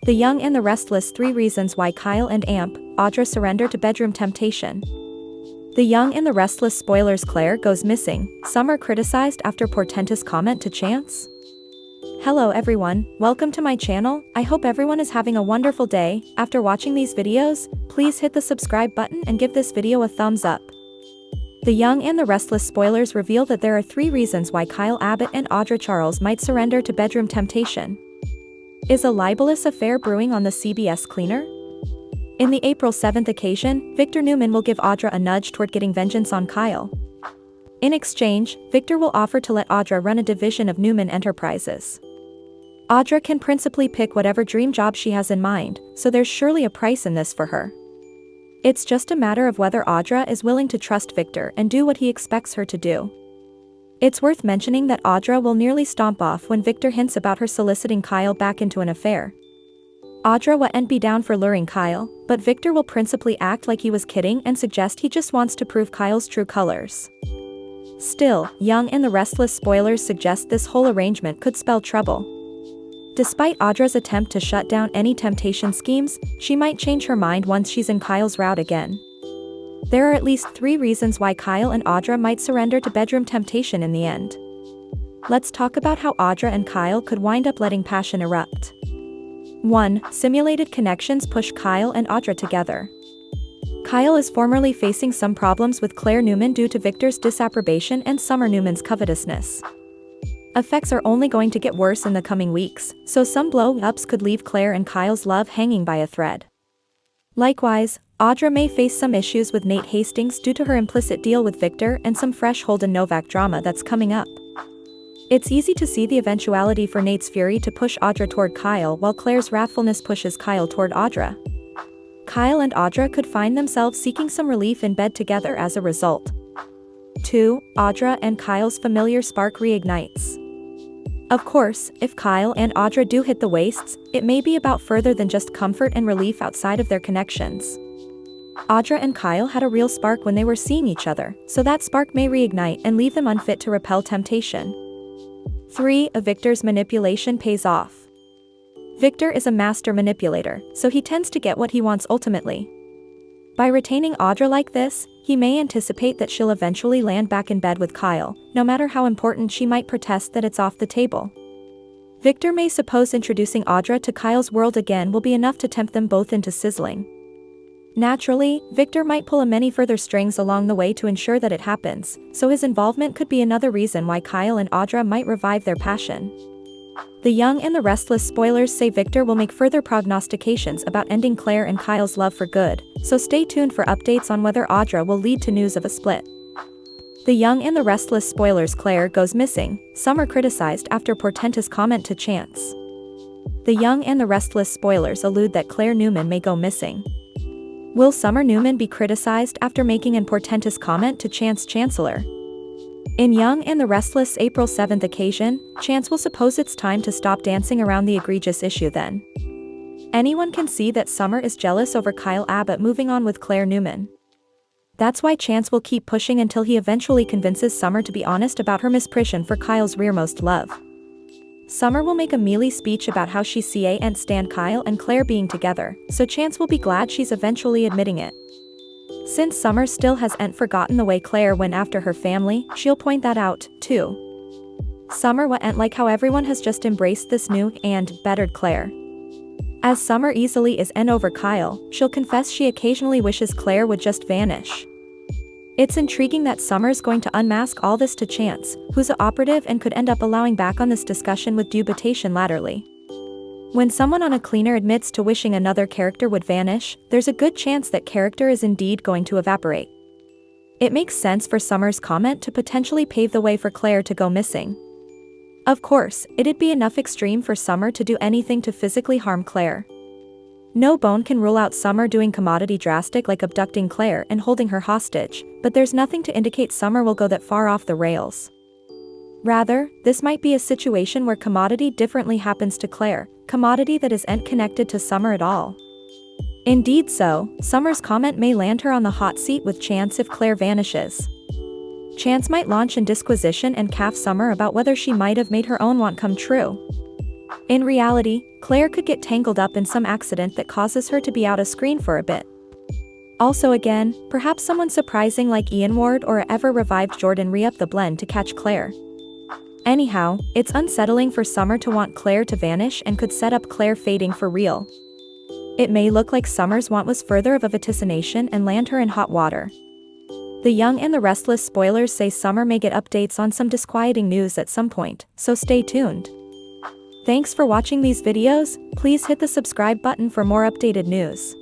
The Young and the Restless: 3 Reasons Why Kyle and Audra Surrender to Bedroom Temptation. The Young and the Restless spoilers: Claire goes missing, Summer criticized after portentous comment to Chance. Hello everyone, welcome to my channel. I hope everyone is having a wonderful day. After watching these videos, please hit the subscribe button and give this video a thumbs up. The Young and the Restless spoilers reveal that there are 3 reasons why Kyle Abbott and Audra Charles might surrender to bedroom temptation. Is a libelous affair brewing on the CBS cleaner? In the April 7th occasion, Victor Newman will give Audra a nudge toward getting vengeance on Kyle. In exchange, Victor will offer to let Audra run a division of Newman Enterprises. Audra can principally pick whatever dream job she has in mind, so there's surely a price in this for her. It's just a matter of whether Audra is willing to trust Victor and do what he expects her to do. It's worth mentioning that Audra will nearly stomp off when Victor hints about her soliciting Kyle back into an affair. Audra won't be down for luring Kyle, but Victor will principally act like he was kidding and suggest he just wants to prove Kyle's true colors. Still, Young and the Restless spoilers suggest this whole arrangement could spell trouble. Despite Audra's attempt to shut down any temptation schemes, she might change her mind once she's in Kyle's route again. There are at least 3 reasons why Kyle and Audra might surrender to bedroom temptation in the end. Let's talk about how Audra and Kyle could wind up letting passion erupt. 1. Simulated connections push Kyle and Audra together. Kyle is formerly facing some problems with Claire Newman due to Victor's disapprobation and Summer Newman's covetousness. Effects are only going to get worse in the coming weeks, so some blow-ups could leave Claire and Kyle's love hanging by a thread. Likewise, Audra may face some issues with Nate Hastings due to her implicit deal with Victor and some fresh Holden Novak drama that's coming up. It's easy to see the eventuality for Nate's fury to push Audra toward Kyle while Claire's wrathfulness pushes Kyle toward Audra. Kyle and Audra could find themselves seeking some relief in bed together as a result. 2. Audra and Kyle's familiar spark reignites. Of course, if Kyle and Audra do hit the wastes, it may be about further than just comfort and relief outside of their connections. Audra and Kyle had a real spark when they were seeing each other, so that spark may reignite and leave them unfit to repel temptation. 3. Victor's manipulation pays off. Victor is a master manipulator, so he tends to get what he wants ultimately. By retaining Audra like this, he may anticipate that she'll eventually land back in bed with Kyle, no matter how important she might protest that it's off the table. Victor may suppose introducing Audra to Kyle's world again will be enough to tempt them both into sizzling. Naturally, Victor might pull many further strings along the way to ensure that it happens, so his involvement could be another reason why Kyle and Audra might revive their passion. The Young and the Restless spoilers say Victor will make further prognostications about ending Claire and Kyle's love for good, so stay tuned for updates on whether Audra will lead to news of a split. The Young and the Restless spoilers: Claire goes missing, Summer criticized after portentous comment to Chance. The Young and the Restless spoilers allude that Claire Newman may go missing. Will Summer Newman be criticized after making an portentous comment to Chance Chancellor? In Young and the Restless April 7th occasion, Chance will suppose it's time to stop dancing around the egregious issue then. Anyone can see that Summer is jealous over Kyle Abbott moving on with Claire Newman. That's why Chance will keep pushing until he eventually convinces Summer to be honest about her misprision for Kyle's rearmost love. Summer will make a mealy speech about how she can't stand Kyle and Claire being together, so Chance will be glad she's eventually admitting it. Since Summer still hasn't forgotten the way Claire went after her family, she'll point that out, too. Summer won't like how everyone has just embraced this new and bettered Claire. As Summer easily is over Kyle, she'll confess she occasionally wishes Claire would just vanish. It's intriguing that Summer's going to unmask all this to Chance, who's an operative and could end up allowing back on this discussion with dubitation latterly. When someone on a cleaner admits to wishing another character would vanish, there's a good chance that character is indeed going to evaporate. It makes sense for Summer's comment to potentially pave the way for Claire to go missing. Of course, it'd be enough extreme for Summer to do anything to physically harm Claire. No bone can rule out Summer doing commodity drastic like abducting Claire and holding her hostage, but there's nothing to indicate Summer will go that far off the rails. Rather, this might be a situation where commodity differently happens to Claire, commodity that isn't connected to Summer at all. Indeed so, Summer's comment may land her on the hot seat with Chance if Claire vanishes. Chance might launch in disquisition and caff Summer about whether she might have made her own want come true. In reality, Claire could get tangled up in some accident that causes her to be out of screen for a bit. Also again, perhaps someone surprising like Ian Ward or a ever-revived Jordan re-up the blend to catch Claire. Anyhow, it's unsettling for Summer to want Claire to vanish and could set up Claire fading for real. It may look like Summer's want was further of a vaticination and land her in hot water. The Young and the Restless spoilers say Summer may get updates on some disquieting news at some point, so stay tuned. Thanks for watching these videos. Please hit the subscribe button for more updated news.